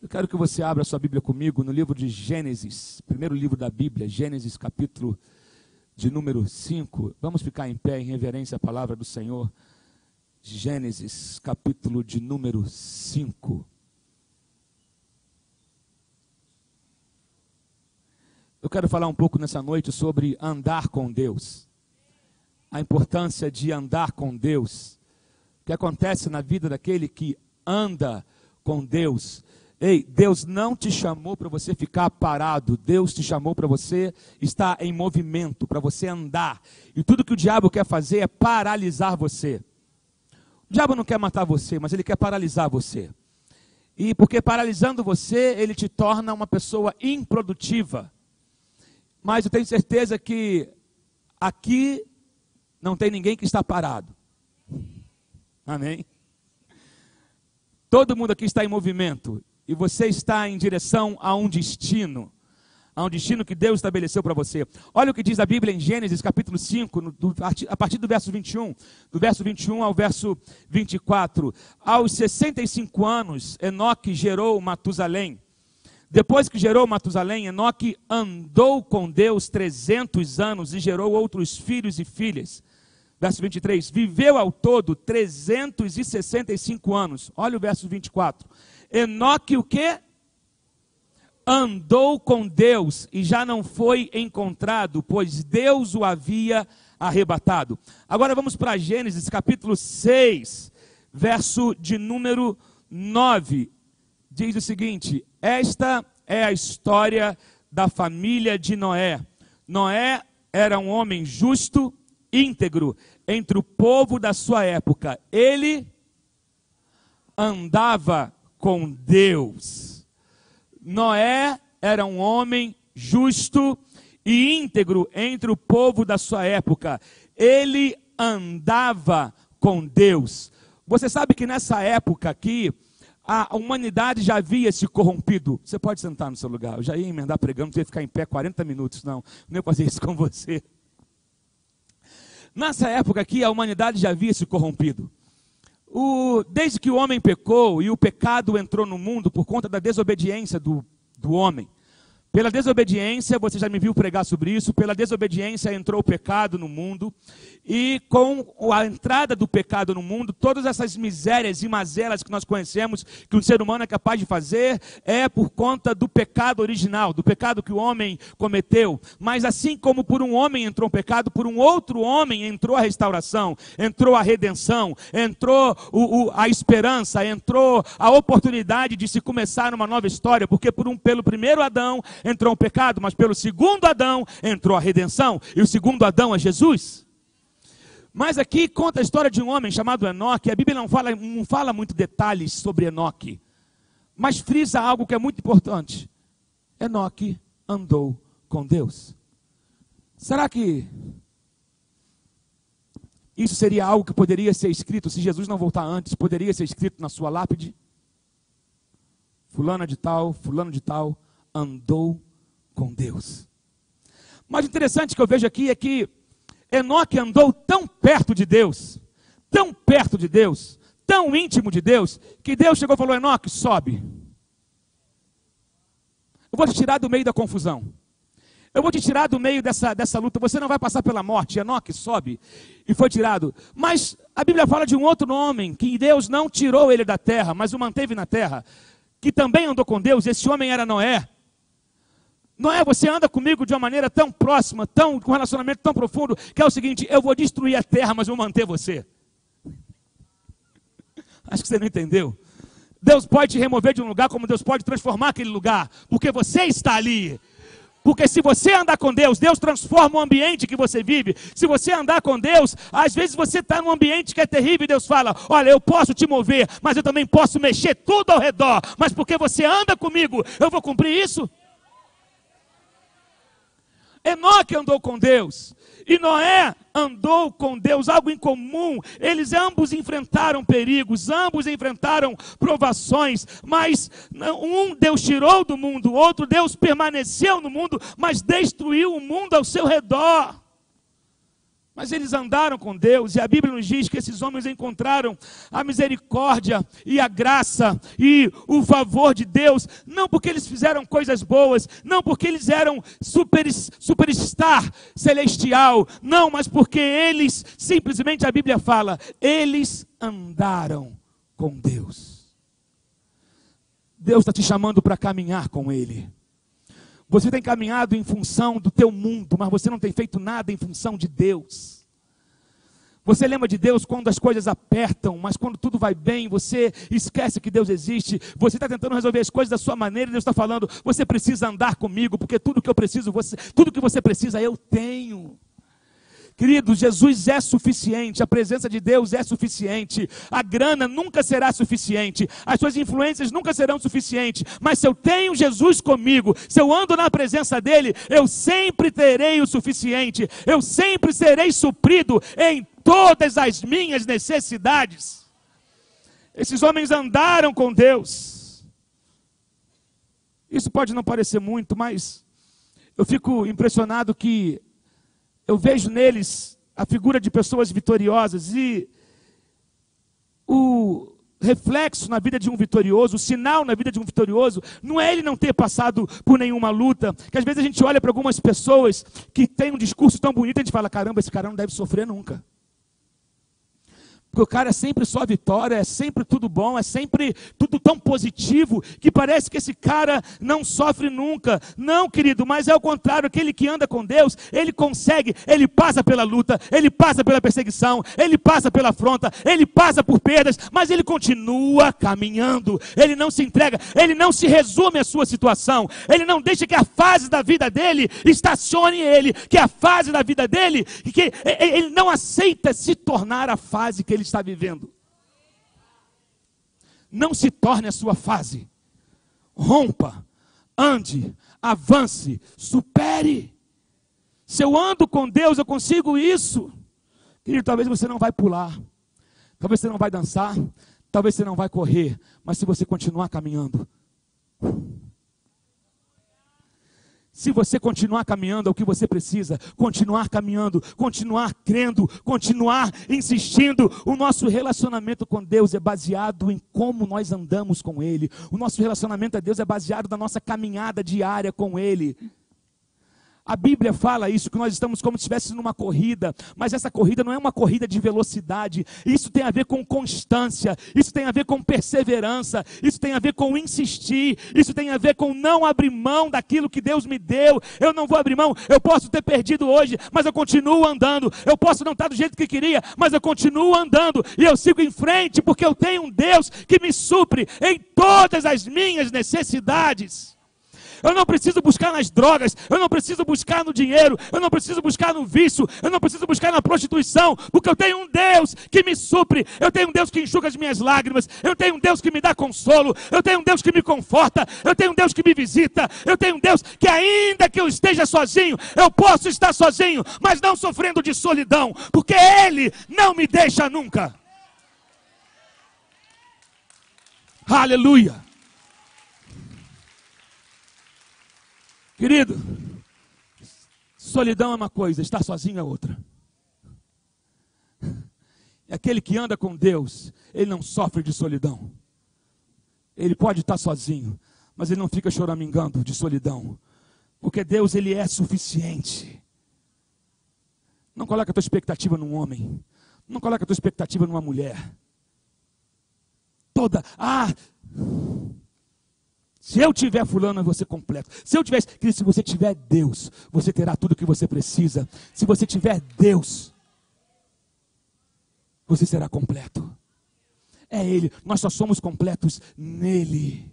Eu quero que você abra sua Bíblia comigo no livro de Gênesis, primeiro livro da Bíblia, Gênesis capítulo de número 5. Vamos ficar em pé em reverência à palavra do Senhor. Gênesis capítulo de número 5. Eu quero falar um pouco nessa noite sobre andar com Deus. A importância de andar com Deus. O que acontece na vida daquele que anda com Deus. Ei, Deus não te chamou para você ficar parado. Deus te chamou para você estar em movimento, para você andar. E tudo que o diabo quer fazer é paralisar você. O diabo não quer matar você, mas ele quer paralisar você. E porque paralisando você, ele te torna uma pessoa improdutiva. Mas eu tenho certeza que aqui não tem ninguém que está parado. Amém? Todo mundo aqui está em movimento. E você está em direção a um destino que Deus estabeleceu para você. Olha o que diz a Bíblia em Gênesis capítulo 5, a partir do verso 21, do verso 21 ao verso 24. Aos 65 anos, Enoque gerou Matusalém. Depois que gerou Matusalém, Enoque andou com Deus 300 anos e gerou outros filhos e filhas. Verso 23, viveu ao todo 365 anos. Olha o verso 24. Enoque o quê? Andou com Deus e já não foi encontrado, pois Deus o havia arrebatado. Agora vamos para Gênesis capítulo 6, verso de número 9. Diz o seguinte: esta é a história da família de Noé. Noé era um homem justo, íntegro, entre o povo da sua época. Ele andava com Deus. Noé era um homem justo e íntegro entre o povo da sua época. Ele andava com Deus. Você sabe que nessa época aqui, a humanidade já havia se corrompido. Você pode sentar no seu lugar. Eu já ia emendar pregando, não ia ficar em pé 40 minutos, não. Não ia fazer isso com você. Nessa época aqui, a humanidade já havia se corrompido. Desde que o homem pecou e o pecado entrou no mundo por conta da desobediência do homem. Pela desobediência, você já me viu pregar sobre isso, pela desobediência entrou o pecado no mundo, e com a entrada do pecado no mundo, todas essas misérias e mazelas que nós conhecemos, que o ser humano é capaz de fazer, é por conta do pecado original, do pecado que o homem cometeu. Mas assim como por um homem entrou o pecado, por um outro homem entrou a restauração, entrou a redenção, entrou a esperança, entrou a oportunidade de se começar uma nova história, porque pelo primeiro Adão, entrou o pecado, mas pelo segundo Adão entrou a redenção, e o segundo Adão é Jesus. Mas aqui conta a história de um homem chamado Enoque. A Bíblia não fala muito detalhes sobre Enoque, mas frisa algo que é muito importante. Enoque andou com Deus. Será que isso seria algo que poderia ser escrito, se Jesus não voltar antes, poderia ser escrito na sua lápide? Fulano de tal andou com Deus. Mas o interessante que eu vejo aqui é que Enoque andou tão perto de Deus, tão íntimo de Deus, que Deus chegou e falou: Enoque, sobe. Eu vou te tirar do meio da confusão. Eu vou te tirar do meio dessa luta. Você não vai passar pela morte. Enoque, sobe. E foi tirado. Mas a Bíblia fala de um outro homem, que Deus não tirou ele da terra, mas o manteve na terra, que também andou com Deus. Esse homem era Noé. Noé, você anda comigo de uma maneira tão próxima, com um relacionamento tão profundo, que é o seguinte: eu vou destruir a terra, mas vou manter você. Acho que você não entendeu. Deus pode te remover de um lugar, como Deus pode transformar aquele lugar, porque você está ali. Porque se você andar com Deus, Deus transforma o ambiente que você vive. Se você andar com Deus, às vezes você está num ambiente que é terrível e Deus fala: olha, eu posso te mover, mas eu também posso mexer tudo ao redor. Mas porque você anda comigo, eu vou cumprir isso. Enoque andou com Deus e Noé andou com Deus, algo em comum. Eles ambos enfrentaram perigos, ambos enfrentaram provações, mas um Deus tirou do mundo, o outro Deus permaneceu no mundo, mas destruiu o mundo ao seu redor. Mas eles andaram com Deus, e a Bíblia nos diz que esses homens encontraram a misericórdia e a graça e o favor de Deus, não porque eles fizeram coisas boas, não porque eles eram superstar celestial, não, mas porque eles, simplesmente a Bíblia fala, eles andaram com Deus. Deus está te chamando para caminhar com Ele. Você tem caminhado em função do teu mundo, mas você não tem feito nada em função de Deus. Você lembra de Deus quando as coisas apertam, mas quando tudo vai bem, você esquece que Deus existe. Você está tentando resolver as coisas da sua maneira, e Deus está falando, você precisa andar comigo, porque tudo que eu preciso, tudo que você precisa, eu tenho. Queridos, Jesus é suficiente, a presença de Deus é suficiente, a grana nunca será suficiente, as suas influências nunca serão suficientes, mas se eu tenho Jesus comigo, se eu ando na presença dEle, eu sempre terei o suficiente, eu sempre serei suprido em todas as minhas necessidades. Esses homens andaram com Deus. Isso pode não parecer muito, mas eu fico impressionado que eu vejo neles a figura de pessoas vitoriosas, e o reflexo na vida de um vitorioso, o sinal na vida de um vitorioso, não é ele não ter passado por nenhuma luta, que às vezes a gente olha para algumas pessoas que têm um discurso tão bonito, a gente fala, caramba, esse cara não deve sofrer nunca. Porque o cara é sempre só vitória, é sempre tudo bom, é sempre tudo tão positivo, que parece que esse cara não sofre nunca. Não, querido, mas é o contrário, aquele que anda com Deus, ele consegue, ele passa pela luta, ele passa pela perseguição, ele passa pela afronta, ele passa por perdas, mas ele continua caminhando, ele não se entrega, ele não se resume à sua situação, ele não deixa que a fase da vida dele estacione ele, que a fase da vida dele, que ele não aceita se tornar a fase que ele está vivendo. Não se torne a sua fase. Rompa, ande, avance, supere. Se eu ando com Deus, eu consigo isso. Querido, talvez você não vai pular, talvez você não vai dançar, talvez você não vai correr, mas se você continuar caminhando, se você continuar caminhando, é o que você precisa, continuar caminhando, continuar crendo, continuar insistindo. O nosso relacionamento com Deus é baseado em como nós andamos com Ele. O nosso relacionamento a Deus é baseado na nossa caminhada diária com Ele. A Bíblia fala isso, que nós estamos como se estivéssemos numa corrida, mas essa corrida não é uma corrida de velocidade, isso tem a ver com constância, isso tem a ver com perseverança, isso tem a ver com insistir, isso tem a ver com não abrir mão daquilo que Deus me deu. Eu não vou abrir mão, eu posso ter perdido hoje, mas eu continuo andando, eu posso não estar do jeito que queria, mas eu continuo andando, e eu sigo em frente, porque eu tenho um Deus que me supre em todas as minhas necessidades. Eu não preciso buscar nas drogas, eu não preciso buscar no dinheiro, eu não preciso buscar no vício, eu não preciso buscar na prostituição, porque eu tenho um Deus que me supre, eu tenho um Deus que enxuga as minhas lágrimas, eu tenho um Deus que me dá consolo, eu tenho um Deus que me conforta, eu tenho um Deus que me visita, eu tenho um Deus que ainda que eu esteja sozinho, eu posso estar sozinho, mas não sofrendo de solidão, porque Ele não me deixa nunca. Aleluia. Querido, solidão é uma coisa, estar sozinho é outra. E aquele que anda com Deus, ele não sofre de solidão. Ele pode estar sozinho, mas ele não fica choramingando de solidão. Porque Deus, ele é suficiente. Não coloca a tua expectativa num homem. Não coloca a tua expectativa numa mulher. Se eu tiver fulano, eu vou ser completo. Se você tiver Deus, você terá tudo o que você precisa. Se você tiver Deus, você será completo. É Ele. Nós só somos completos nele.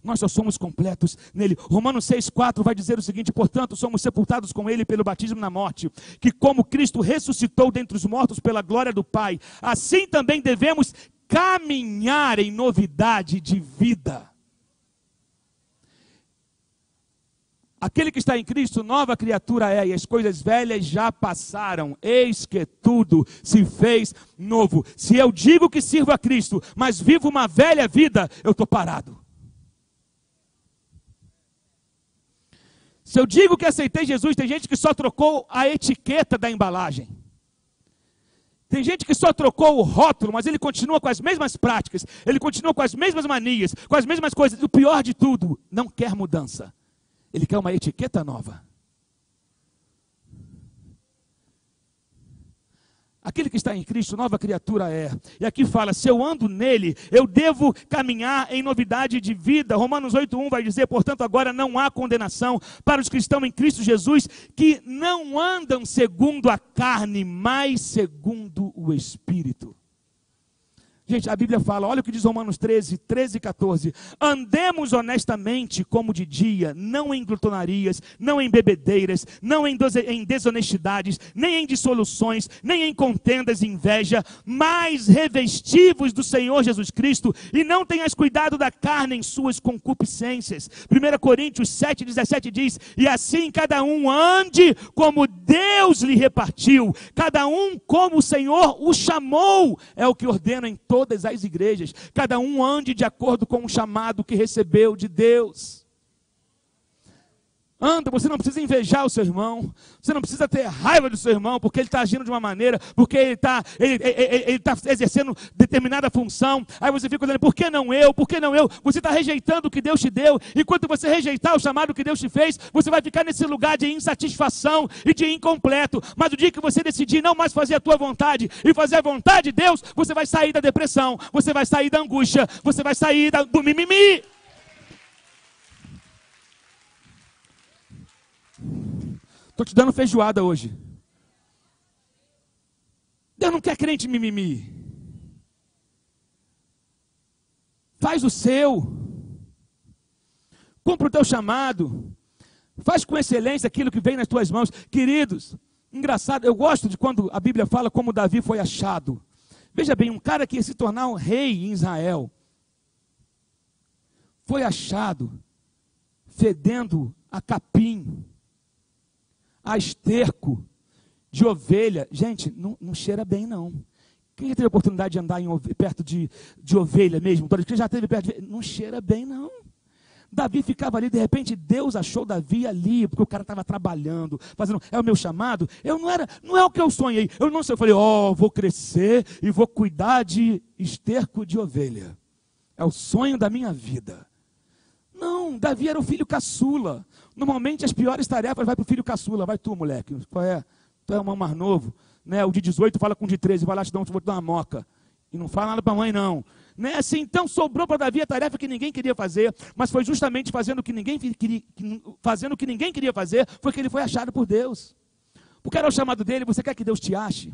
Nós só somos completos nele. Romanos 6,4 vai dizer o seguinte: portanto, somos sepultados com ele pelo batismo na morte, que como Cristo ressuscitou dentre os mortos pela glória do Pai, assim também devemos caminhar em novidade de vida. Aquele que está em Cristo, nova criatura é, e as coisas velhas já passaram, eis que tudo se fez novo. Se eu digo que sirvo a Cristo, mas vivo uma velha vida, eu estou parado. Se eu digo que aceitei Jesus, tem gente que só trocou a etiqueta da embalagem. Tem gente que só trocou o rótulo, mas ele continua com as mesmas práticas, ele continua com as mesmas manias, com as mesmas coisas. E o pior de tudo, não quer mudança. Ele quer uma etiqueta nova. Aquele que está em Cristo, nova criatura é. E aqui fala, se eu ando nele, eu devo caminhar em novidade de vida. Romanos 8:1 vai dizer, portanto, agora não há condenação para os que estão em Cristo Jesus, que não andam segundo a carne, mas segundo o Espírito. Gente, a Bíblia fala, olha o que diz Romanos 13 e 14. Andemos honestamente como de dia, não em glutonarias, não em bebedeiras, não em desonestidades, nem em dissoluções, nem em contendas e inveja, mas revestivos do Senhor Jesus Cristo, e não tenhas cuidado da carne em suas concupiscências. 1 Coríntios 7:17 diz, e assim cada um ande como Deus lhe repartiu, cada um como o Senhor o chamou, é o que ordena em todas as igrejas. Cada um ande de acordo com o chamado que recebeu de Deus. Anda, você não precisa invejar o seu irmão, você não precisa ter raiva do seu irmão, porque ele está agindo de uma maneira, porque ele está exercendo determinada função. Aí você fica olhando, por que não eu? Por que não eu? Você está rejeitando o que Deus te deu. Enquanto você rejeitar o chamado que Deus te fez, você vai ficar nesse lugar de insatisfação e de incompleto. Mas o dia que você decidir não mais fazer a tua vontade e fazer a vontade de Deus, você vai sair da depressão, você vai sair da angústia, você vai sair do mimimi. Estou te dando feijoada hoje. Deus não quer crente mimimi. Faz o seu. Cumpre o teu chamado. Faz com excelência aquilo que vem nas tuas mãos. Queridos, engraçado, eu gosto de quando a Bíblia fala como Davi foi achado. Veja bem, um cara que ia se tornar um rei em Israel, foi achado fedendo a capim, a esterco de ovelha. Gente, não cheira bem não. Quem já teve a oportunidade de andar perto de ovelha mesmo? Quem já teve perto de... Não cheira bem não. Davi ficava ali, de repente Deus achou Davi ali, porque o cara estava trabalhando, fazendo, é o meu chamado. Não é o que eu sonhei. Eu não sei, eu falei, vou crescer e vou cuidar de esterco de ovelha. É o sonho da minha vida. Não, Davi era o filho caçula. Normalmente as piores tarefas vai para o filho caçula. Vai tu, moleque. Qual é? Tu é o mais novo. Né? O de 18 fala com o de 13. Vai lá, vou te dar uma moca. E não fala nada para a mãe, não. Né? Assim, então sobrou para Davi a tarefa que ninguém queria fazer. Mas foi justamente fazendo o que ninguém queria fazer. Foi que ele foi achado por Deus. Porque era o chamado dele. Você quer que Deus te ache?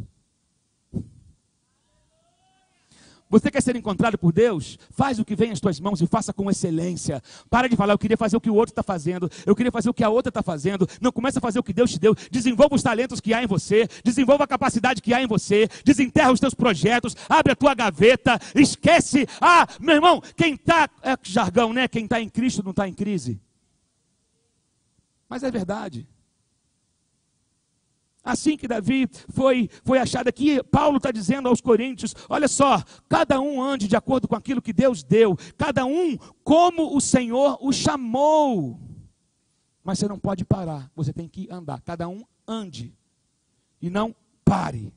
Você quer ser encontrado por Deus? Faz o que vem às tuas mãos e faça com excelência. Para de falar, eu queria fazer o que o outro está fazendo. Eu queria fazer o que a outra está fazendo. Não, começa a fazer o que Deus te deu. Desenvolva os talentos que há em você. Desenvolva a capacidade que há em você. Desenterra os teus projetos. Abre a tua gaveta. Esquece. Meu irmão, quem está... É jargão, né? Quem está em Cristo não está em crise. Mas é verdade. Assim que Davi foi achado aqui, Paulo está dizendo aos coríntios, olha só, cada um ande de acordo com aquilo que Deus deu, cada um como o Senhor o chamou. Mas você não pode parar, você tem que andar, cada um ande e não pare.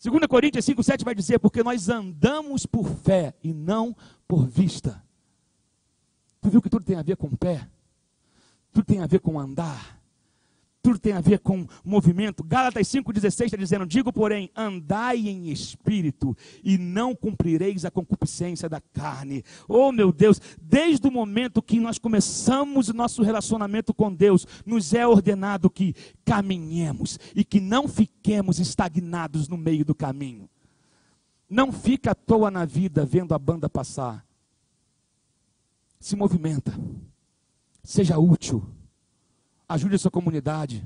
2 Coríntios 5:7 vai dizer, porque nós andamos por fé e não por vista. Tu viu que tudo tem a ver com pé? Tudo tem a ver com andar. Tudo tem a ver com movimento. Gálatas 5,16 está dizendo, digo porém, andai em espírito e não cumprireis a concupiscência da carne. Oh meu Deus, desde o momento que nós começamos o nosso relacionamento com Deus, nos é ordenado que caminhemos e que não fiquemos estagnados no meio do caminho. Não fica à toa na vida vendo a banda passar. Se movimenta, seja útil. Ajude a sua comunidade,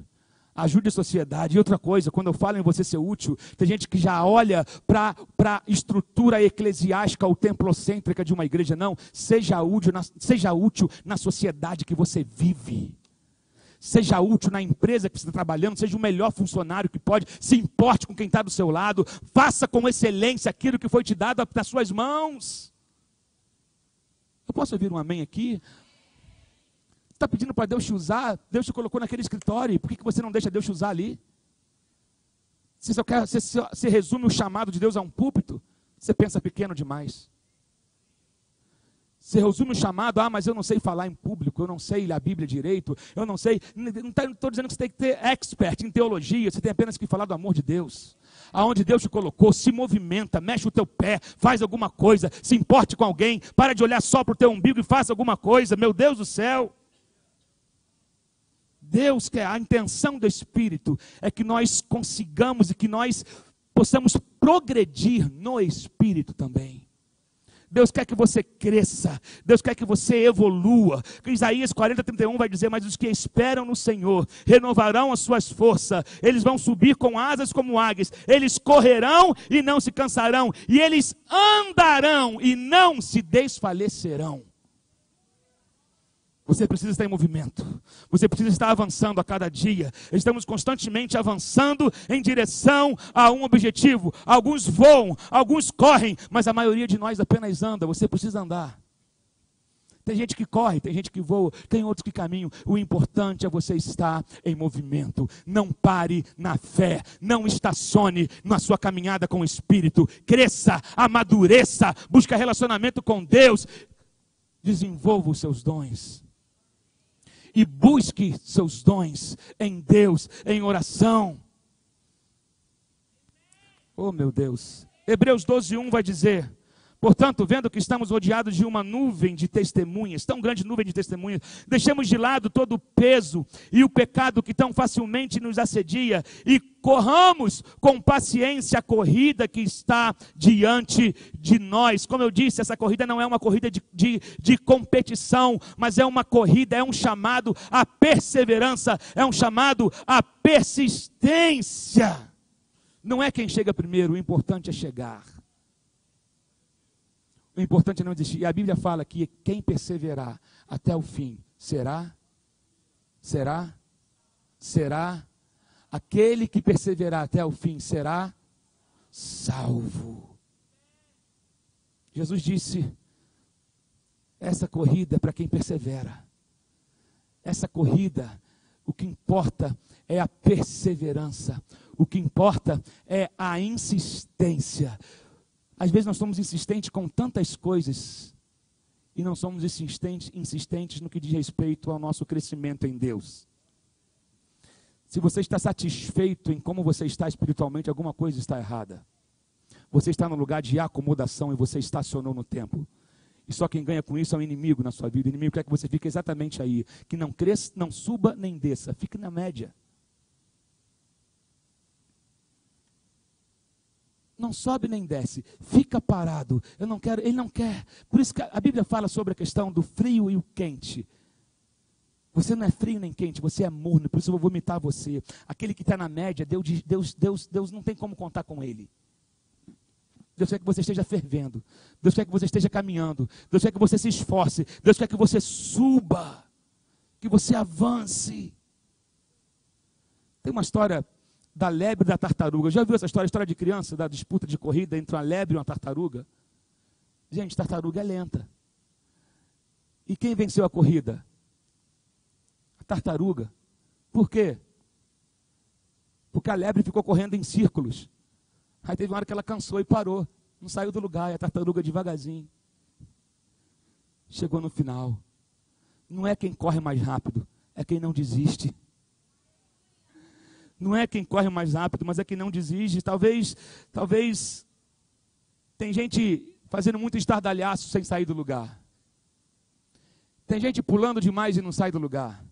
ajude a sociedade. E outra coisa, quando eu falo em você ser útil, tem gente que já olha para a estrutura eclesiástica ou templocêntrica de uma igreja. Não, seja útil na sociedade que você vive. Seja útil na empresa que você está trabalhando, seja o melhor funcionário que pode, se importe com quem está do seu lado, faça com excelência aquilo que foi te dado nas suas mãos. Eu posso ouvir um amém aqui? Está pedindo para Deus te usar, Deus te colocou naquele escritório, por que você não deixa Deus te usar ali? se resume o chamado de Deus a um púlpito, você pensa pequeno demais. Se resume o chamado, mas eu não sei falar em público, eu não sei ler a Bíblia direito, eu não sei, não estou dizendo que você tem que ter expert em teologia, você tem apenas que falar do amor de Deus. Aonde Deus te colocou, se movimenta, mexe o teu pé, faz alguma coisa, se importe com alguém, para de olhar só para o teu umbigo e faça alguma coisa, meu Deus do céu. Deus quer, a intenção do Espírito é que nós consigamos e que nós possamos progredir no Espírito também. Deus quer que você cresça, Deus quer que você evolua. Isaías 40:31 vai dizer, mas os que esperam no Senhor renovarão as suas forças, eles vão subir com asas como águias, eles correrão e não se cansarão, e eles andarão e não se desfalecerão. Você precisa estar em movimento, você precisa estar avançando a cada dia. Estamos constantemente avançando em direção a um objetivo. Alguns voam, alguns correm, mas a maioria de nós apenas anda. Você precisa andar. Tem gente que corre, tem gente que voa, tem outros que caminham. O importante é você estar em movimento. Não pare na fé, não estacione na sua caminhada com o Espírito. Cresça, amadureça, busque relacionamento com Deus. Desenvolva os seus dons. E busque seus dons em Deus, em oração. Oh meu Deus. Hebreus 12:1 vai dizer, portanto, vendo que estamos rodeados de uma nuvem de testemunhas, tão grande nuvem de testemunhas, deixemos de lado todo o peso e o pecado que tão facilmente nos assedia e corramos com paciência a corrida que está diante de nós. Como eu disse, essa corrida não é uma corrida de competição, mas é uma corrida, é um chamado à perseverança, é um chamado à persistência. Não é quem chega primeiro, o importante é chegar. O importante é não desistir. E a Bíblia fala que quem perseverar até o fim será aquele que perseverar até o fim será salvo. Jesus disse, essa corrida é para quem persevera. Essa corrida, o que importa é a perseverança. O que importa é a insistência. Às vezes nós somos insistentes com tantas coisas e não somos insistentes no que diz respeito ao nosso crescimento em Deus. Se você está satisfeito em como você está espiritualmente, alguma coisa está errada. Você está no lugar de acomodação e você estacionou no tempo. E só quem ganha com isso é o inimigo na sua vida. O inimigo quer que você fique exatamente aí. Que não cresça, não suba nem desça. Fique na média. Não sobe nem desce. Fica parado. Eu não quero, ele não quer. Por isso que a Bíblia fala sobre a questão do frio e o quente. Você não é frio nem quente, você é morno, por isso eu vou vomitar você. Aquele que está na média, Deus não tem como contar com ele. Deus quer que você esteja fervendo. Deus quer que você esteja caminhando. Deus quer que você se esforce. Deus quer que você suba. Que você avance. Tem uma história da lebre e da tartaruga. Já viu essa história? A história de criança, da disputa de corrida entre uma lebre e uma tartaruga? Gente, tartaruga é lenta. E quem venceu a corrida? Tartaruga. Por quê? Porque a lebre ficou correndo em círculos. Aí teve uma hora que ela cansou e parou. Não saiu do lugar. E a tartaruga devagarzinho chegou no final. Não é quem corre mais rápido, é quem não desiste. Não é quem corre mais rápido, mas é quem não desiste. Talvez tem gente fazendo muito estardalhaço sem sair do lugar. Tem gente pulando demais e não sai do lugar.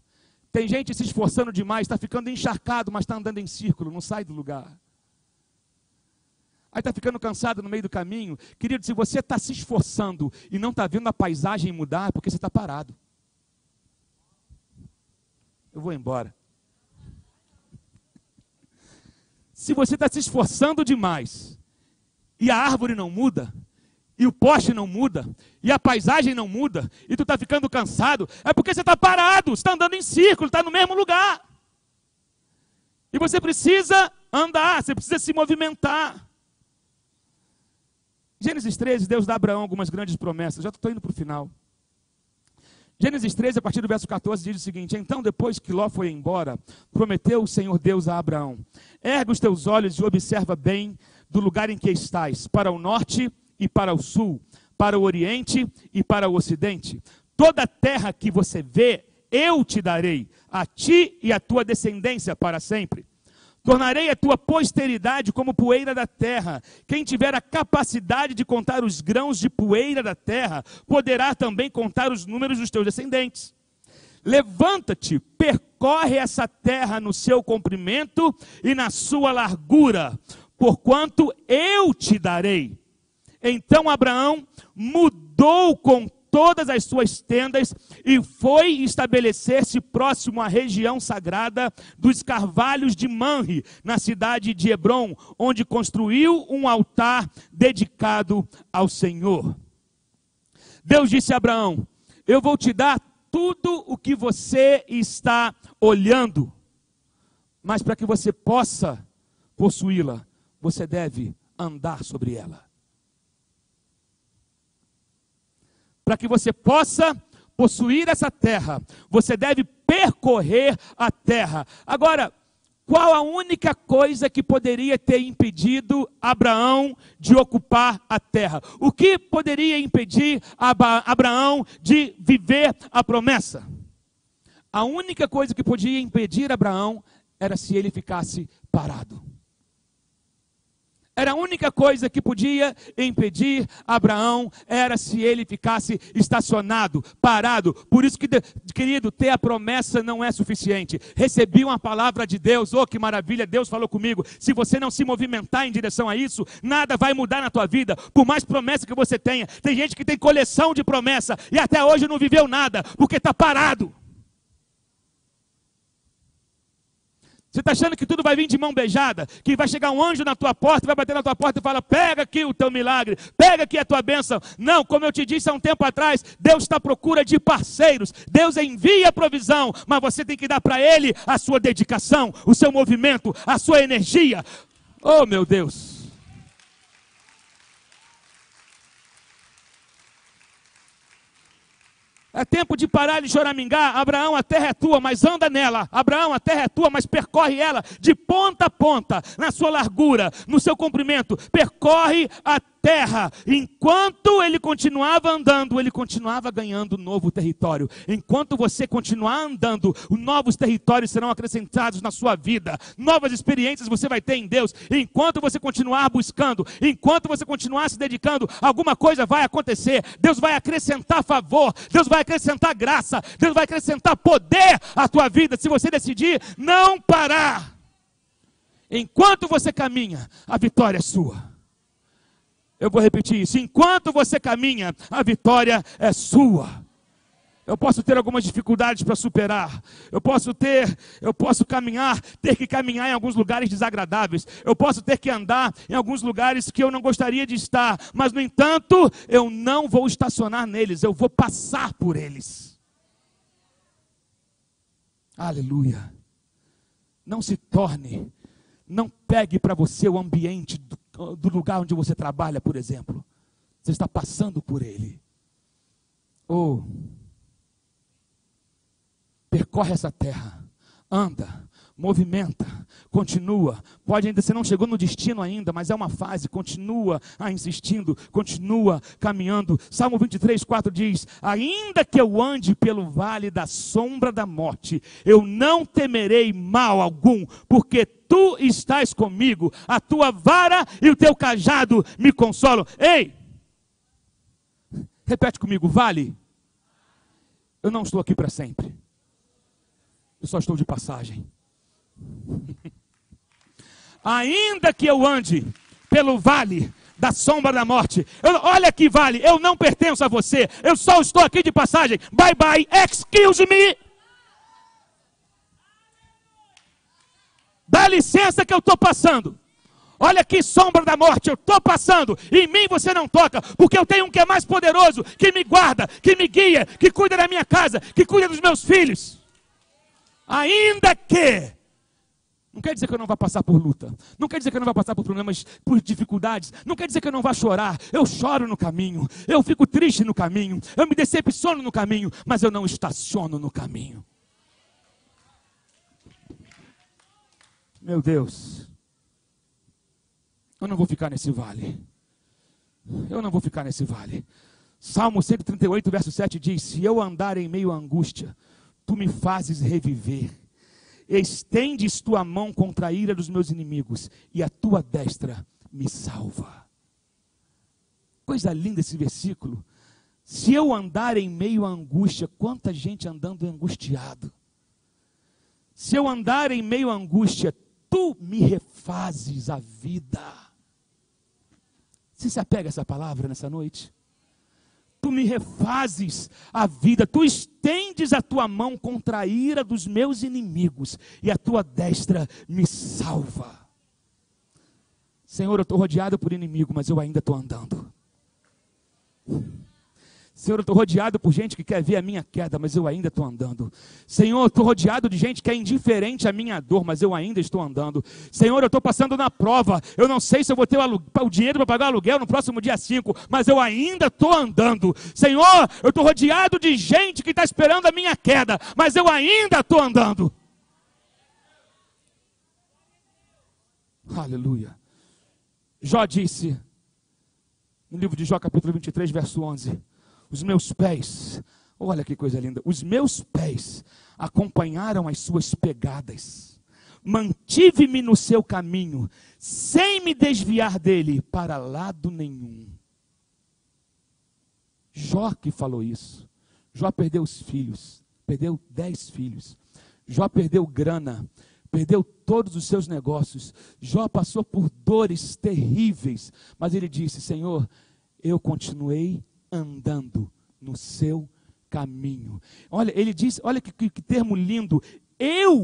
Tem gente se esforçando demais, está ficando encharcado, mas está andando em círculo, não sai do lugar. Aí está ficando cansado no meio do caminho. Querido, se você está se esforçando e não está vendo a paisagem mudar, é porque você está parado. Eu vou embora. Se você está se esforçando demais e a árvore não muda, e o poste não muda, e a paisagem não muda, e tu está ficando cansado, é porque você está parado, você está andando em círculo, está no mesmo lugar. E você precisa andar, você precisa se movimentar. Gênesis 13, Deus dá a Abraão algumas grandes promessas. Já estou indo para o final. Gênesis 13, a partir do verso 14, diz o seguinte: então, depois que Ló foi embora, prometeu o Senhor Deus a Abraão: ergue os teus olhos e observa bem do lugar em que estás, para o norte e para o sul, para o oriente e para o ocidente. Toda a terra que você vê, eu te darei, a ti e à tua descendência para sempre. Tornarei a tua posteridade como poeira da terra. Quem tiver a capacidade de contar os grãos de poeira da terra, poderá também contar os números dos teus descendentes. Levanta-te, percorre essa terra no seu comprimento e na sua largura, porquanto eu te darei. Então Abraão mudou com todas as suas tendas e foi estabelecer-se próximo à região sagrada dos carvalhos de Manre, na cidade de Hebrom, onde construiu um altar dedicado ao Senhor. Deus disse a Abraão: eu vou te dar tudo o que você está olhando, mas para que você possa possuí-la, você deve andar sobre ela. Para que você possa possuir essa terra, você deve percorrer a terra. Agora, qual a única coisa que poderia ter impedido Abraão de ocupar a terra? O que poderia impedir Abraão de viver a promessa? A única coisa que podia impedir Abraão era se ele ficasse parado. Era a única coisa que podia impedir Abraão, era se ele ficasse estacionado, parado. Por isso que, querido, ter a promessa não é suficiente. Recebi uma palavra de Deus, oh que maravilha, Deus falou comigo. Se você não se movimentar em direção a isso, nada vai mudar na tua vida. Por mais promessa que você tenha, tem gente que tem coleção de promessa e até hoje não viveu nada, porque está parado. Você está achando que tudo vai vir de mão beijada? Que vai chegar um anjo na tua porta, vai bater na tua porta e falar: pega aqui o teu milagre, pega aqui a tua bênção. Não, como eu te disse há um tempo atrás, Deus está à procura de parceiros. Deus envia a provisão, mas você tem que dar para Ele a sua dedicação, o seu movimento, a sua energia. Oh meu Deus! É tempo de parar de choramingar. Abraão, a terra é tua, mas anda nela. Abraão, a terra é tua, mas percorre ela de ponta a ponta, na sua largura, no seu comprimento. Percorre a terra. Enquanto ele continuava andando, ele continuava ganhando novo território. Enquanto você continuar andando, novos territórios serão acrescentados na sua vida. Novas experiências você vai ter em Deus. Enquanto você continuar buscando, enquanto você continuar se dedicando, alguma coisa vai acontecer. Deus vai acrescentar favor, Deus vai acrescentar graça, Deus vai acrescentar poder à tua vida, se você decidir não parar. Enquanto você caminha, a vitória é sua. Eu vou repetir isso: enquanto você caminha, a vitória é sua. Eu posso ter algumas dificuldades para superar. Eu posso caminhar, ter que caminhar em alguns lugares desagradáveis. Eu posso ter que andar em alguns lugares que eu não gostaria de estar. Mas, no entanto, eu não vou estacionar neles. Eu vou passar por eles. Aleluia. Não se torne, não pegue para você o ambiente do lugar onde você trabalha, por exemplo. Você está passando por ele. Oh, percorre essa terra, anda, movimenta, continua. Pode ainda, você não chegou no destino ainda, mas é uma fase. Continua insistindo, continua caminhando. Salmo 23:4 diz: ainda que eu ande pelo vale da sombra da morte, eu não temerei mal algum, porque tu estás comigo, a tua vara e o teu cajado me consolam. Ei, repete comigo: vale. Eu não estou aqui para sempre. Eu só estou de passagem. Ainda que eu ande pelo vale da sombra da morte, olha que vale, eu não pertenço a você, eu só estou aqui de passagem. Bye bye, excuse me. Dá licença que eu estou passando. Olha que sombra da morte, eu estou passando. Em mim você não toca, porque eu tenho um que é mais poderoso, que me guarda, que me guia, que cuida da minha casa, que cuida dos meus filhos. Ainda que, Não quer dizer que eu não vá passar por luta. Não quer dizer que eu não vá passar por problemas, por dificuldades. Não quer dizer que eu não vá chorar. Eu choro no caminho. Eu fico triste no caminho. Eu me decepciono no caminho. Mas eu não estaciono no caminho. Meu Deus. Eu não vou ficar nesse vale. Eu não vou ficar nesse vale. Salmo 138, verso 7 diz: se eu andar em meio à angústia, tu me fazes reviver. Estendes tua mão contra a ira dos meus inimigos, e a tua destra me salva. Coisa linda esse versículo. Se eu andar em meio à angústia, quanta gente andando angustiado. Se eu andar em meio à angústia, tu me refazes a vida. Você se apega a essa palavra nessa noite? Tu me refazes a vida, tu estendes a tua mão contra a ira dos meus inimigos, e a tua destra me salva. Senhor, eu estou rodeado por inimigo, mas eu ainda estou andando. Senhor, eu estou rodeado por gente que quer ver a minha queda, mas eu ainda estou andando. Senhor, eu estou rodeado de gente que é indiferente à minha dor, mas eu ainda estou andando. Senhor, eu estou passando na prova. Eu não sei se eu vou ter o dinheiro para pagar o aluguel no próximo dia 5, mas eu ainda estou andando. Senhor, eu estou rodeado de gente que está esperando a minha queda, mas eu ainda estou andando. Aleluia. Jó disse, no livro de Jó, capítulo 23, verso 11... os meus pés, olha que coisa linda, os meus pés acompanharam as suas pegadas, mantive-me no seu caminho, sem me desviar dele para lado nenhum. Jó que falou isso. Jó perdeu os filhos, perdeu 10 filhos. Jó perdeu grana, perdeu todos os seus negócios. Jó passou por dores terríveis, mas ele disse: Senhor, eu continuei andando no seu caminho. Olha, ele diz, olha que termo lindo.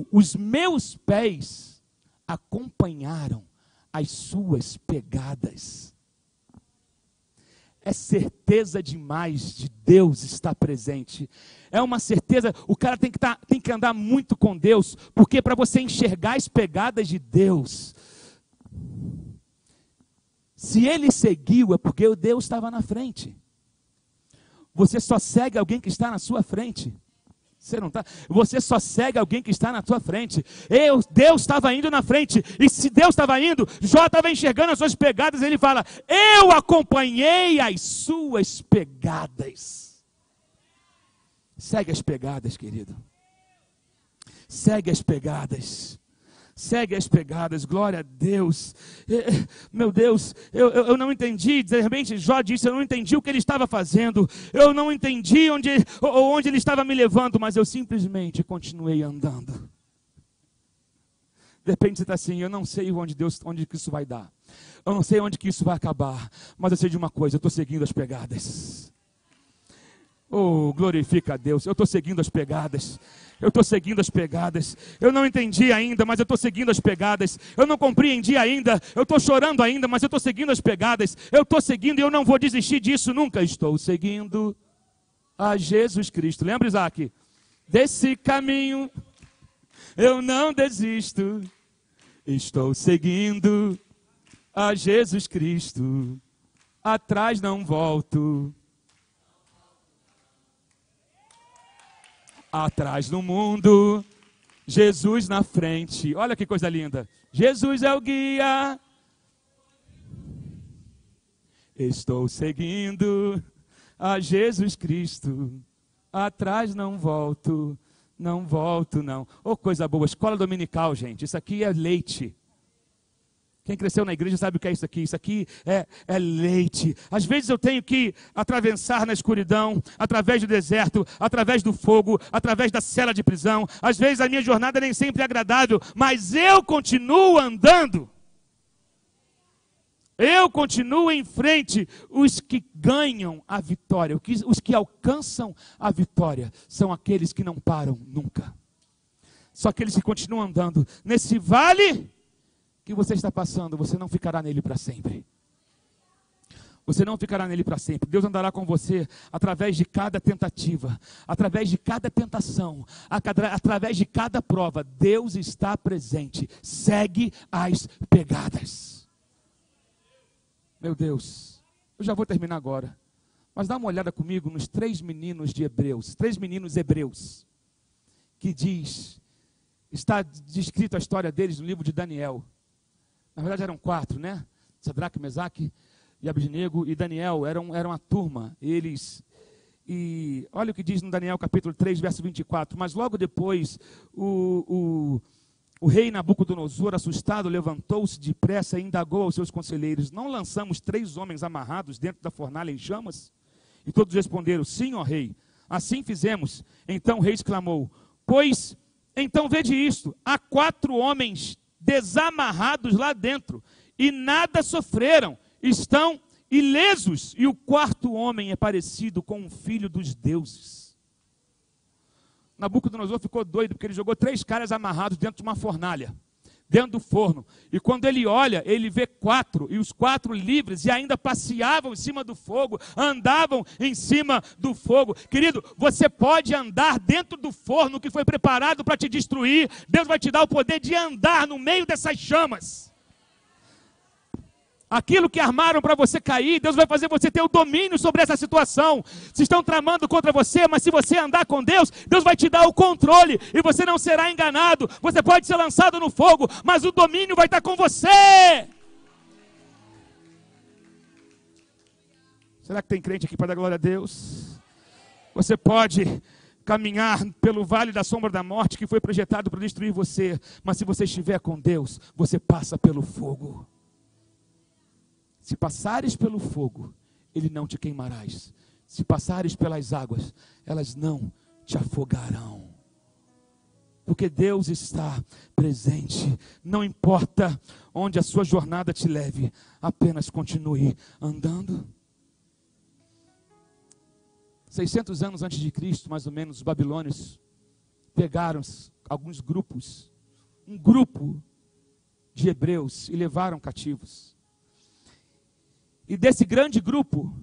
Os meus pés acompanharam as suas pegadas. É certeza demais de Deus estar presente. É uma certeza, o cara tem que andar muito com Deus, porque para você enxergar as pegadas de Deus, se ele seguiu, é porque Deus estava na frente. Você só segue alguém que está na sua frente. Você não está? Você só segue alguém que está na sua frente. Deus estava indo na frente. E se Deus estava indo, Jó estava enxergando as suas pegadas. Ele fala: eu acompanhei as suas pegadas. Segue as pegadas, querido. Segue as pegadas. Segue as pegadas, glória a Deus. Meu Deus, eu não entendi. De repente Jó disse: eu não entendi o que ele estava fazendo. Eu não entendi onde ele estava me levando, mas eu simplesmente continuei andando. De repente você está assim: eu não sei onde que isso vai dar. Eu não sei onde que isso vai acabar. Mas eu sei de uma coisa: eu estou seguindo as pegadas. Oh, glorifica a Deus. Eu estou seguindo as pegadas. Eu estou seguindo as pegadas. Eu não entendi ainda, mas eu estou seguindo as pegadas. Eu não compreendi ainda. Eu estou chorando ainda, mas eu estou seguindo as pegadas. Eu estou seguindo e eu não vou desistir disso nunca. Estou seguindo a Jesus Cristo. Lembra, Isaac? Desse caminho eu não desisto. Estou seguindo a Jesus Cristo. Atrás não volto. Atrás no mundo, Jesus na frente. Olha que coisa linda. Jesus é o guia. Estou seguindo a Jesus Cristo. Atrás não volto, não volto não. Oh, coisa boa. Escola dominical, gente. Isso aqui é leite. Quem cresceu na igreja sabe o que é isso aqui. Isso aqui é leite. Às vezes eu tenho que atravessar na escuridão, através do deserto, através do fogo, através da cela de prisão. Às vezes a minha jornada nem sempre é agradável, mas eu continuo andando. Eu continuo em frente. Os que ganham a vitória, os que alcançam a vitória, são aqueles que não param nunca. São aqueles que continuam andando. Nesse vale que você está passando, você não ficará nele para sempre. Você não ficará nele para sempre. Deus andará com você através de cada tentativa, através de cada tentação, através de cada prova. Deus está presente. Segue as pegadas. Meu Deus, eu já vou terminar agora. Mas dá uma olhada comigo nos 3 meninos de Hebreus, 3 meninos hebreus, que está descrita a história deles no livro de Daniel. Na verdade eram 4, né? Sadraque, Mesaque e Abednego e Daniel, eram uma turma, e olha o que diz no Daniel capítulo 3, verso 24, mas logo depois o rei Nabucodonosor, assustado, levantou-se depressa e indagou aos seus conselheiros, não lançamos 3 homens amarrados dentro da fornalha em chamas? E todos responderam, sim, ó rei, assim fizemos. Então o rei exclamou, pois, então vede isto, há 4 homens desamarrados lá dentro, e nada sofreram, estão ilesos, e o 4º homem é parecido com um filho dos deuses. Nabucodonosor ficou doido, porque ele jogou 3 caras amarrados dentro de uma fornalha, dentro do forno, e quando ele olha, ele vê 4, e os 4 livres, e ainda passeavam em cima do fogo, andavam em cima do fogo. Querido, você pode andar dentro do forno que foi preparado para te destruir. Deus vai te dar o poder de andar no meio dessas chamas. Aquilo que armaram para você cair, Deus vai fazer você ter o domínio sobre essa situação. Se estão tramando contra você, mas se você andar com Deus, Deus vai te dar o controle e você não será enganado. Você pode ser lançado no fogo, mas o domínio vai estar com você. Será que tem crente aqui para dar glória a Deus? Você pode caminhar pelo vale da sombra da morte que foi projetado para destruir você, mas se você estiver com Deus, você passa pelo fogo. Se passares pelo fogo, ele não te queimarás. Se passares pelas águas, elas não te afogarão. Porque Deus está presente. Não importa onde a sua jornada te leve, apenas continue andando. 600 anos antes de Cristo, mais ou menos, os babilônios pegaram alguns grupos, um grupo de hebreus e levaram cativos. E desse grande grupo,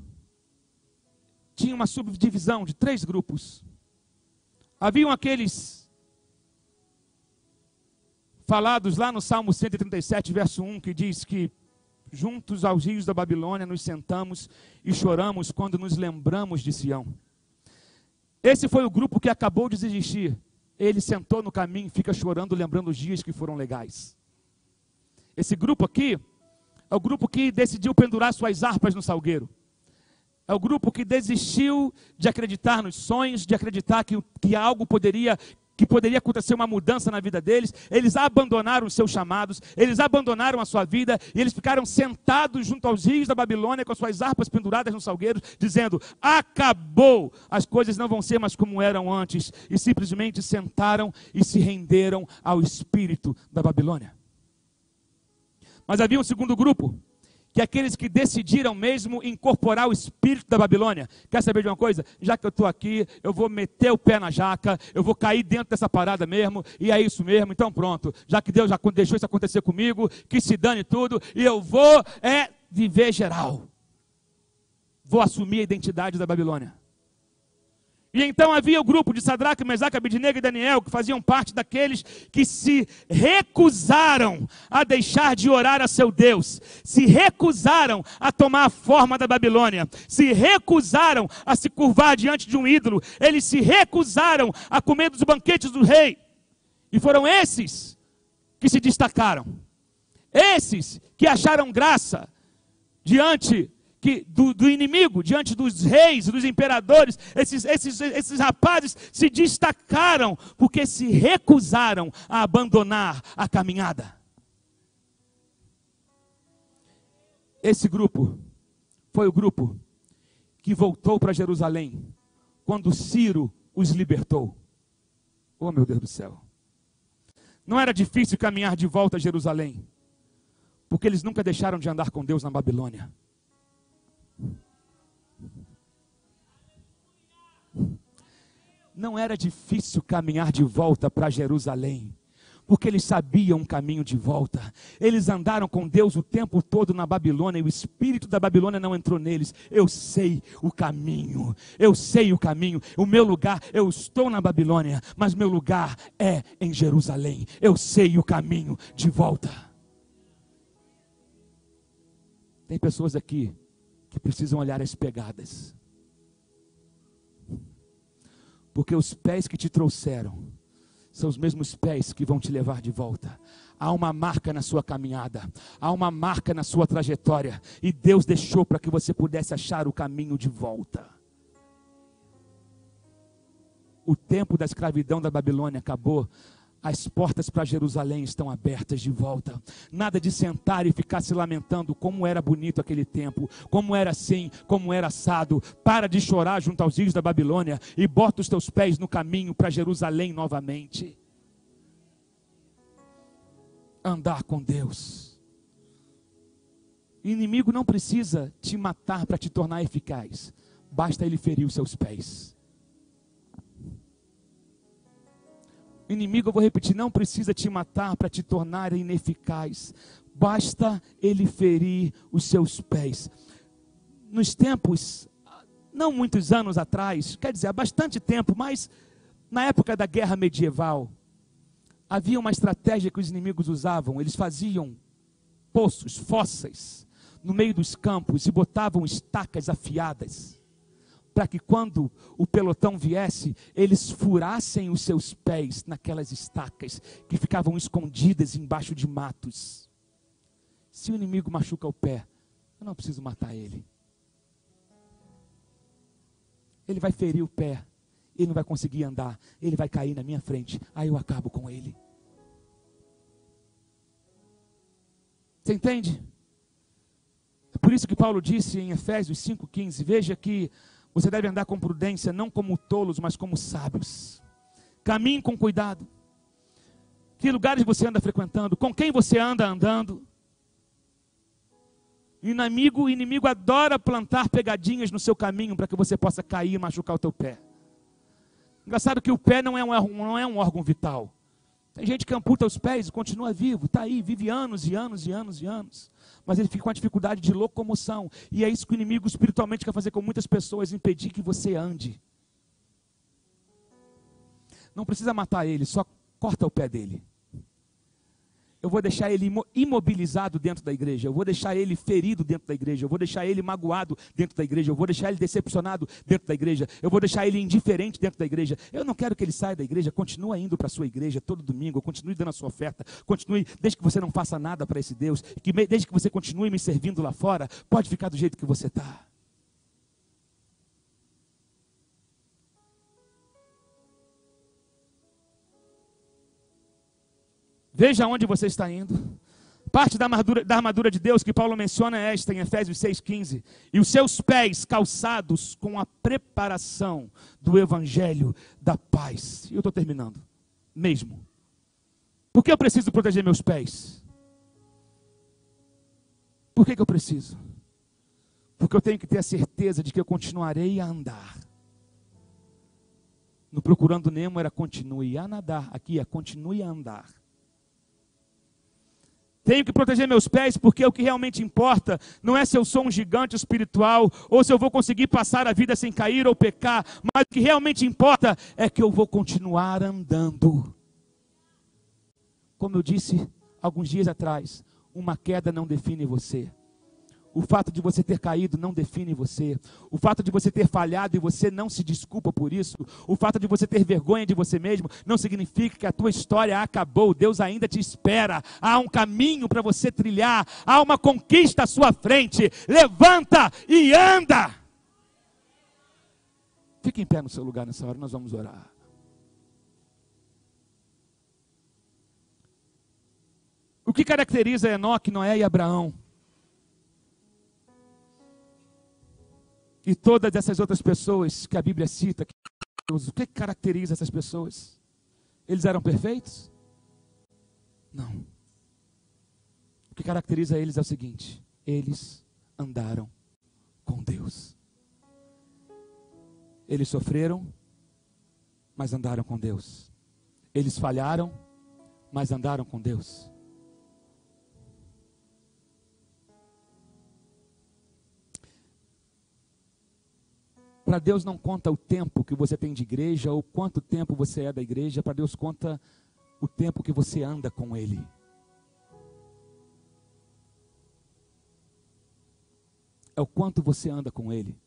tinha uma subdivisão de 3 grupos. Haviam aqueles falados lá no Salmo 137, verso 1, que diz que juntos aos rios da Babilônia nos sentamos e choramos quando nos lembramos de Sião. Esse foi o grupo que acabou de existir. Ele sentou no caminho e fica chorando, lembrando os dias que foram legais. Esse grupo aqui é o grupo que decidiu pendurar suas harpas no salgueiro. É o grupo que desistiu de acreditar nos sonhos, de acreditar que algo poderia acontecer uma mudança na vida deles. Eles abandonaram os seus chamados, eles abandonaram a sua vida, e eles ficaram sentados junto aos rios da Babilônia, com as suas harpas penduradas no salgueiro, dizendo, acabou, as coisas não vão ser mais como eram antes, e simplesmente sentaram e se renderam ao espírito da Babilônia. Mas havia um segundo grupo, que é aqueles que decidiram mesmo incorporar o espírito da Babilônia. Quer saber de uma coisa? Já que eu estou aqui, eu vou meter o pé na jaca, eu vou cair dentro dessa parada mesmo, e é isso mesmo, então pronto. Já que Deus já deixou isso acontecer comigo, que se dane tudo, e eu vou viver geral. Vou assumir a identidade da Babilônia. E então havia o grupo de Sadraque, Mesaque, Abednego e Daniel, que faziam parte daqueles que se recusaram a deixar de orar a seu Deus, se recusaram a tomar a forma da Babilônia, se recusaram a se curvar diante de um ídolo, eles se recusaram a comer dos banquetes do rei. E foram esses que se destacaram, esses que acharam graça diante do inimigo, diante dos reis, dos imperadores. Esses rapazes se destacaram porque se recusaram a abandonar a caminhada. Esse grupo foi o grupo que voltou para Jerusalém quando Ciro os libertou. Oh, meu Deus do céu! Não era difícil caminhar de volta a Jerusalém, porque eles nunca deixaram de andar com Deus na Babilônia. Não era difícil caminhar de volta para Jerusalém, porque eles sabiam o caminho de volta. Eles andaram com Deus o tempo todo na Babilônia, e o espírito da Babilônia não entrou neles. Eu sei o caminho, eu sei o caminho. O meu lugar, eu estou na Babilônia, mas meu lugar é em Jerusalém. Eu sei o caminho de volta. Tem pessoas aqui que precisam olhar as pegadas, porque os pés que te trouxeram são os mesmos pés que vão te levar de volta. Há uma marca na sua caminhada, há uma marca na sua trajetória, e Deus deixou para que você pudesse achar o caminho de volta. O tempo da escravidão da Babilônia acabou. As portas para Jerusalém estão abertas de volta. Nada de sentar e ficar se lamentando como era bonito aquele tempo, como era assim, como era assado. Para de chorar junto aos rios da Babilônia e bota os teus pés no caminho para Jerusalém novamente. Andar com Deus. O inimigo não precisa te matar para te tornar eficaz. Basta ele ferir os seus pés. O inimigo, eu vou repetir, não precisa te matar para te tornar ineficaz. Basta ele ferir os seus pés. Nos tempos, não muitos anos atrás, quer dizer, há bastante tempo, mas na época da guerra medieval, havia uma estratégia que os inimigos usavam. Eles faziam poços, fossas, no meio dos campos e botavam estacas afiadas, para que quando o pelotão viesse, eles furassem os seus pés naquelas estacas que ficavam escondidas embaixo de matos. Se o inimigo machuca o pé, eu não preciso matar ele. Ele vai ferir o pé, ele não vai conseguir andar, ele vai cair na minha frente, aí eu acabo com ele. Você entende? É por isso que Paulo disse em Efésios 5,15, veja que você deve andar com prudência, não como tolos, mas como sábios. Caminhe com cuidado. Que lugares você anda frequentando? Com quem você anda andando? O inimigo adora plantar pegadinhas no seu caminho para que você possa cair e machucar o teu pé. Engraçado que o pé não é um órgão vital. Tem gente que amputa os pés e continua vivo, está aí, vive anos e anos e anos e anos. Mas ele fica com a dificuldade de locomoção. E é isso que o inimigo espiritualmente quer fazer com muitas pessoas, impedir que você ande. Não precisa matar ele, só corta o pé dele. Eu vou deixar ele imobilizado dentro da igreja, eu vou deixar ele ferido dentro da igreja, eu vou deixar ele magoado dentro da igreja, eu vou deixar ele decepcionado dentro da igreja, eu vou deixar ele indiferente dentro da igreja. Eu não quero que ele saia da igreja, continue indo para a sua igreja todo domingo, continue dando a sua oferta, continue, desde que você não faça nada para esse Deus, desde que você continue me servindo lá fora, pode ficar do jeito que você está. Veja onde você está indo. Parte da armadura de Deus que Paulo menciona é esta em Efésios 6,15. E os seus pés calçados com a preparação do evangelho da paz. E eu estou terminando. Mesmo. Por que eu preciso proteger meus pés? Por que eu preciso? Porque eu tenho que ter a certeza de que eu continuarei a andar. No Procurando Nemo era continue a nadar. Aqui é continue a andar. Tenho que proteger meus pés, porque o que realmente importa não é se eu sou um gigante espiritual, ou se eu vou conseguir passar a vida sem cair ou pecar, mas o que realmente importa é que eu vou continuar andando. Como eu disse alguns dias atrás, uma queda não define você. O fato de você ter caído não define você. O fato de você ter falhado e você não se desculpa por isso. O fato de você ter vergonha de você mesmo não significa que a tua história acabou. Deus ainda te espera. Há um caminho para você trilhar. Há uma conquista à sua frente. Levanta e anda. Fique em pé no seu lugar nessa hora, nós vamos orar. O que caracteriza Enoque, Noé e Abraão? E todas essas outras pessoas que a Bíblia cita, o que caracteriza essas pessoas? Eles eram perfeitos? Não. O que caracteriza eles é o seguinte: eles andaram com Deus. Eles sofreram, mas andaram com Deus. Eles falharam, mas andaram com Deus. Para Deus não conta o tempo que você tem de igreja ou quanto tempo você é da igreja. Para Deus conta o tempo que você anda com Ele. É o quanto você anda com Ele.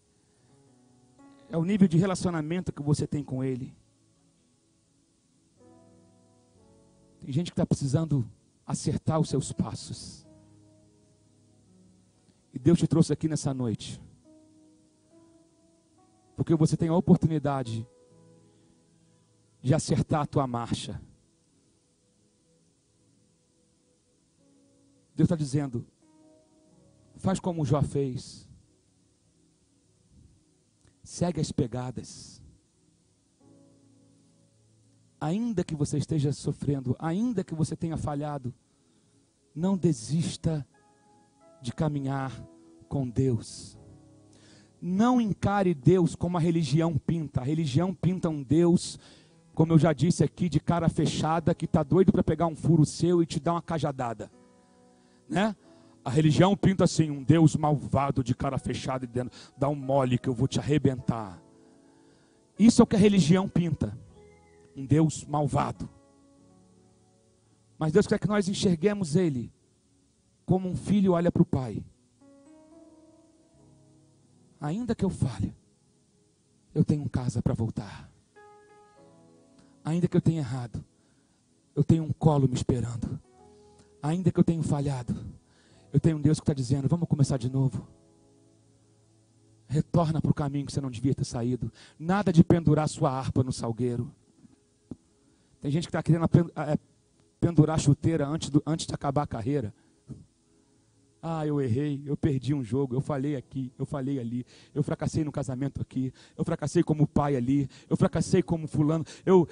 É o nível de relacionamento que você tem com Ele. Tem gente que está precisando acertar os seus passos. E Deus te trouxe aqui nessa noite porque você tem a oportunidade de acertar a tua marcha. Deus está dizendo, faz como Jó fez. Segue as pegadas. Ainda que você esteja sofrendo, ainda que você tenha falhado, não desista de caminhar com Deus. Não encare Deus como a religião pinta. A religião pinta um Deus, como eu já disse aqui, de cara fechada, que está doido para pegar um furo seu e te dar uma cajadada, né? A religião pinta assim, um Deus malvado de cara fechada e dizendo, dá um mole que eu vou te arrebentar. Isso é o que a religião pinta, um Deus malvado. Mas Deus quer que nós enxerguemos Ele como um filho olha para o pai. Ainda que eu falhe, eu tenho casa para voltar. Ainda que eu tenha errado, eu tenho um colo me esperando. Ainda que eu tenha falhado, eu tenho um Deus que está dizendo, vamos começar de novo. Retorna para o caminho que você não devia ter saído. Nada de pendurar sua harpa no salgueiro. Tem gente que está querendo pendurar a chuteira antes de acabar a carreira. Ah, eu errei, eu perdi um jogo, eu falhei aqui, eu falhei ali, eu fracassei no casamento aqui, eu fracassei como pai ali, eu fracassei como fulano,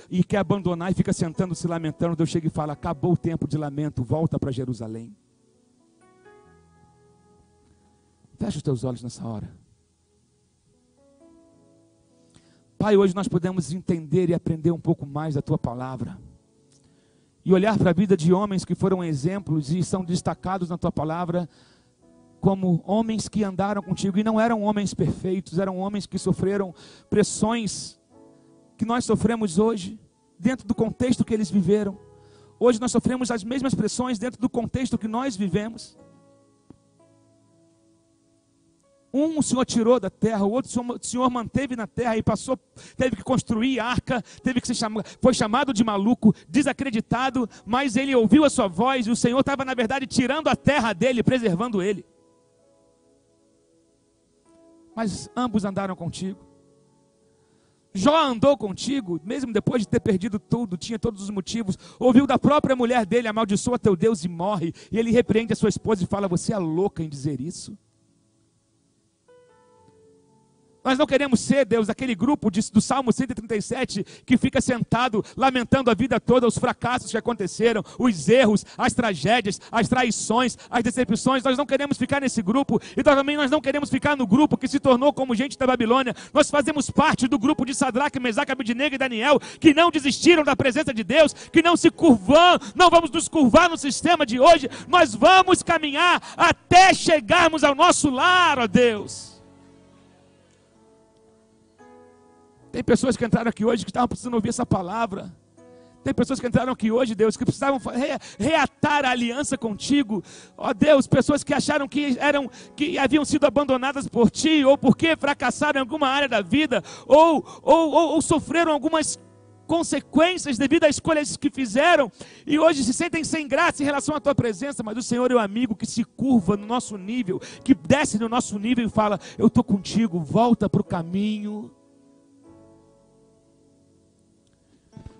e quer abandonar e fica sentando se lamentando. Deus chega e fala, acabou o tempo de lamento, volta para Jerusalém. Fecha os teus olhos nessa hora. Pai, hoje nós podemos entender e aprender um pouco mais da Tua palavra. E olhar para a vida de homens que foram exemplos e são destacados na Tua palavra como homens que andaram contigo e não eram homens perfeitos, eram homens que sofreram pressões que nós sofremos hoje, dentro do contexto que eles viveram. Hoje nós sofremos as mesmas pressões dentro do contexto que nós vivemos. Um o Senhor tirou da terra, o outro o Senhor manteve na terra e teve que construir a arca, foi chamado de maluco, desacreditado, mas ele ouviu a sua voz e o Senhor estava na verdade tirando a terra dele, preservando ele. Mas ambos andaram contigo. Jó andou contigo, mesmo depois de ter perdido tudo, tinha todos os motivos, ouviu da própria mulher dele, amaldiçoa teu Deus e morre, e ele repreende a sua esposa e fala, você é louca em dizer isso? Nós não queremos ser, Deus, aquele grupo do Salmo 137 que fica sentado, lamentando a vida toda, os fracassos que aconteceram, os erros, as tragédias, as traições, as decepções. Nós não queremos ficar nesse grupo e também nós não queremos ficar no grupo que se tornou como gente da Babilônia. Nós fazemos parte do grupo de Sadraque, Mesaque, Abednego e Daniel, que não desistiram da presença de Deus, que não se curvam, não vamos nos curvar no sistema de hoje, nós vamos caminhar até chegarmos ao nosso lar, ó Deus. Tem pessoas que entraram aqui hoje que estavam precisando ouvir essa palavra. Tem pessoas que entraram aqui hoje, Deus, que precisavam reatar a aliança contigo. Ó Deus, pessoas que acharam que haviam sido abandonadas por Ti, ou porque fracassaram em alguma área da vida, ou sofreram algumas consequências devido às escolhas que fizeram, e hoje se sentem sem graça em relação à Tua presença, mas o Senhor é o amigo que se curva no nosso nível, que desce no nosso nível e fala, eu estou contigo, volta para o caminho.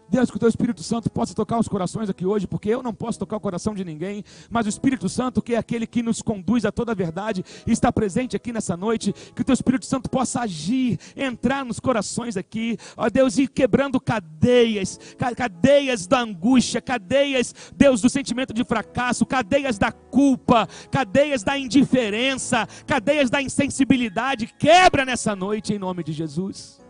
Deus, que o Teu Espírito Santo possa tocar os corações aqui hoje, porque eu não posso tocar o coração de ninguém, mas o Espírito Santo, que é aquele que nos conduz a toda a verdade, está presente aqui nessa noite, que o Teu Espírito Santo possa agir, entrar nos corações aqui, ó Deus, e quebrando cadeias da angústia, cadeias, Deus, do sentimento de fracasso, cadeias da culpa, cadeias da indiferença, cadeias da insensibilidade, quebra nessa noite em nome de Jesus.